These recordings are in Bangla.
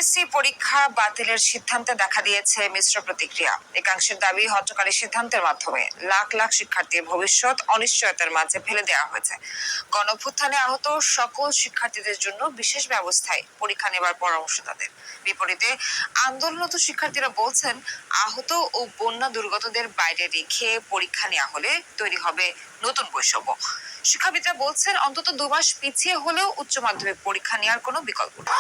এসএসসি পরীক্ষা বাতিলের সিদ্ধান্তে দেখা দিয়েছে মিশ্র প্রতিক্রিয়া। একাংশের দাবি হঠকারী সিদ্ধান্তের মাধ্যমে লাখ লাখ শিক্ষার্থীর ভবিষ্যৎ অনিশ্চয়তার মাঝে ফেলে দেওয়া হয়েছে। গণঅভ্যুত্থানে আহত সকল শিক্ষার্থীদের জন্য বিশেষ ব্যবস্থায় পরীক্ষা নেবার পরামর্শ তাদের। বিপরীতে আন্দোলনরত শিক্ষার্থীরা বলছেন, আহত ও বন্যা দুর্গতদের বাইরে রেখে পরীক্ষা নেওয়া হলে তৈরি হবে নতুন বৈষম্য। শিক্ষাবিদরা বলছেন, অন্তত 2 মাস পিছিয়ে হলেও উচ্চ মাধ্যমিক পরীক্ষা নেওয়ার কোনো বিকল্প নেই।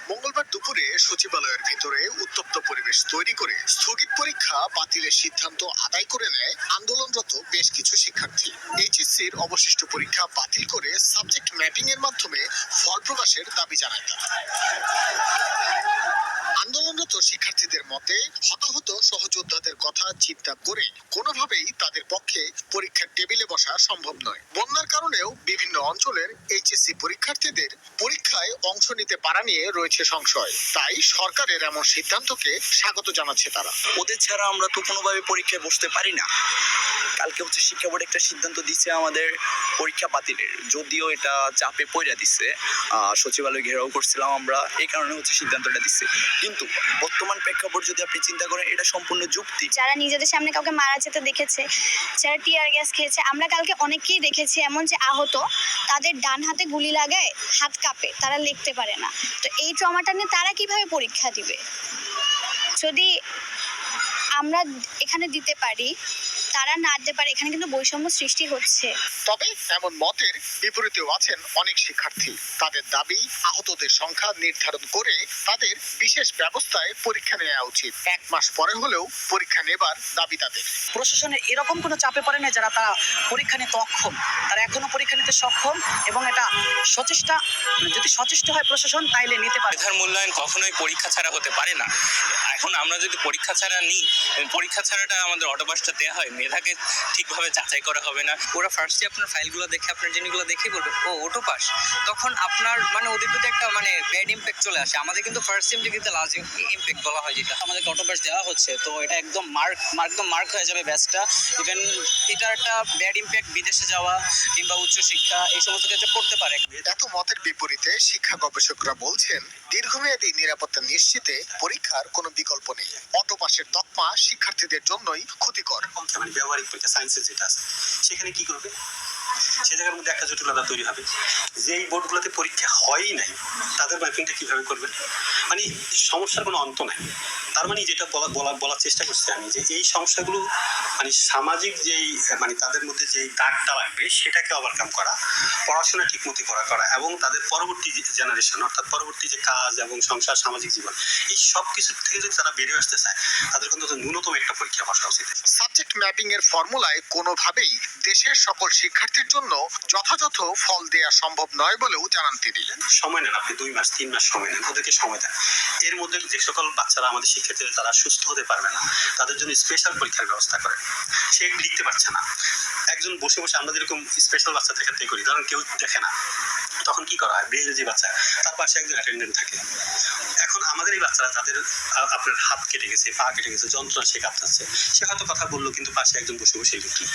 মঙ্গলবার দুপুরে সচিবালয়ের ভিতরে উত্তপ্ত পরিবেশ তৈরি করে স্থগিত পরীক্ষা বাতিলের সিদ্ধান্ত আদায় করে নেয় আন্দোলনরত বেশ কিছু শিক্ষার্থী। এইচএসসির অবশিষ্ট পরীক্ষা বাতিল করে সাবজেক্ট ম্যাপিং এর মাধ্যমে ফল প্রকাশের দাবি জানায় তারা। আন্দোলনরত শিক্ষার্থীদের মতে, হতাহত সহযোদ্ধাদের কথা চিন্তা করে কোনোভাবেই তাদের পক্ষে পরীক্ষার টেবিলে বসা সম্ভব নয়। বন্যার কারণেও বিভিন্ন অঞ্চলের এইচএসসি পরীক্ষার্থীদের পরীক্ষায় অংশ নিতে পারা নিয়ে রয়েছে সংশয়। তাই সরকারের এমন সিদ্ধান্তকে স্বাগত জানাচ্ছে তারা। ওদের ছাড়া আমরা তো কোনোভাবে পরীক্ষায় বসতে পারি না। কালকে শিক্ষা বোর্ড একটা সিদ্ধান্ত দিচ্ছে আমাদের পরীক্ষা বাতিলের, যদিও এটা চাপে পড়ে দিচ্ছে। সচিবালয় ঘেরাও করছিলাম আমরা, এই কারণে সিদ্ধান্তটা দিচ্ছে। কিন্তু বর্তমান প্রেক্ষাপট যদি আপনি চিন্তা করেন, এটা সম্পূর্ণ যুক্তি। যারা নিজেদের সামনে কাউকে মারা যেতে দেখেছে, যারা টিয়ার গ্যাস খেয়েছে, আমরা কালকে অনেকেই দেখেছি এমন যে আহত, তাদের ডান হাতে গুলি লাগায় হাত কাঁপে, তারা লিখতে পারে না। তো এই ট্রমাটা নিয়ে তারা কিভাবে পরীক্ষা দিবে? যদি আমরা এখানে দিতে পারি, তারা না দিতে পারে, এখানে কিন্তু বৈষম্য সৃষ্টি হচ্ছে। তবে এমন মতের বিপরীতেও আছেন অনেক শিক্ষার্থী। তাদের দাবি, আহতদের সংখ্যা নির্ধারণ করে তাদের বিশেষ ব্যবস্থায় পরীক্ষা নেওয়া উচিত। 1 মাস পরে হলেও পরীক্ষা নেবার দাবি তাদের। প্রশাসনের এরকম কোনো চাপে পড়ে না যারা তারা পরীক্ষা নিতে অক্ষম, তারা এখনো পরীক্ষা নিতে সক্ষম, এবং এটা সচেষ্টা, যদি সচেষ্ট হয় প্রশাসন তাইলে নিতে পারে। মেধার মূল্যায়ন কখনোই পরীক্ষা ছাড়া হতে পারে না। এখন আমরা যদি পরীক্ষা ছাড়া নিই, পরীক্ষা ছাড়াটা আমাদের অটোপাসটা দেওয়া হয়, মেধাকে ঠিকভাবে যাচাই করা হবে না। ওরা ফার্স্টে আপনার ফাইলগুলো দেখে, আপনার জিনিসগুলো দেখে বলবে ও অটোপাস, তখন আপনার ওদের প্রতি একটা ব্যাড ইম্প্যাক্ট চলে আসে। আমাদের কিন্তু ফার্স্ট সেম ডিগ্রিতে লাস্ট ইম্প্যাক্ট বলা হয়, যেটা আমাদেরকে অটোপাস দেওয়া হচ্ছে, তো এটা একদম মার্ক হয়ে যাবে ব্যাচটা। ইভেন এটা একটা ব্যাড ইম্প্যাক্ট বিদেশে যাওয়া কিংবা উচ্চশিক্ষা এই সমস্ত ক্ষেত্রে পড়তে পারে। এত মতের বিপরীতে শিক্ষা গবেষকরা বলছেন, দীর্ঘমেয়াদী নিরাপত্তা নিশ্চিতে পরীক্ষার কোনো বিকল্প নেই। অটোপাসের তকমা শিক্ষার্থীদের জন্যই ক্ষতিকর। ব্যবহারিক পরীক্ষা সায়েন্সের যেটা আছে, সেখানে কি করবে? সে জায়গার মধ্যে একটা জটিলতা তৈরি হবে। যেই বোর্ডগুলোতে পরীক্ষা হয়ই নাই, তাদের ম্যাপিংটা কিভাবে করবে? সমস্যার কোনো অন্ত নাই। তার যেটা বলার চেষ্টা করছি আমি, যে এই সমস্যাগুলো সামাজিক যেই তাদের মধ্যে যেই দাগটা লাগবে সেটাকে ওভারকাম করা, পড়াশোনা ঠিকমতো করা এবং তাদের পরবর্তী জেনারেশন, অর্থাৎ পরবর্তী যে কাজ এবং সংসার, সামাজিক জীবন, এই সব কিছু থেকে যদি তারা বেরিয়ে আসতে চায়, তাদের কিন্তু ন্যূনতম একটা পরীক্ষা বসা উচিত। সাবজেক্ট ম্যাপিং এর ফর্মুলায় কোনোভাবেই দেশের সকল শিক্ষার্থীর জন্য যথাযথ ফল দেয়া সম্ভব নয় বলেও জানান তিনি। সময় নেন, আপনি 2 মাস 3 মাস সময় নেন, ওদেরকে সময় দেন। এর মধ্যে যে সকল বাচ্চারা, আমাদের শিক্ষার্থীরা তারা সুস্থ হতে পারবে না, তাদের জন্য স্পেশাল পরীক্ষার ব্যবস্থা করেন। সে লিখতে পারছে না, একজন বসে বসে, আমরা যেরকম স্পেশাল বাচ্চাদের ক্ষেত্রে করি, কারণ কেউ দেখে না, তখন কি করা হয়? ব্রেইল যে বাচ্চা, তার পাশে একজন অ্যাটেন্ডেন্ট থাকে। এখন আমাদের এই বাচ্চারা, যাদের আপনার হাত কেটে গেছে, পা কেটে গেছে, যন্ত্রণা সে কাঁপতেছে, সে হয়তো কথা বললো, কিন্তু পাশে একজন বসে বসে লিখলো।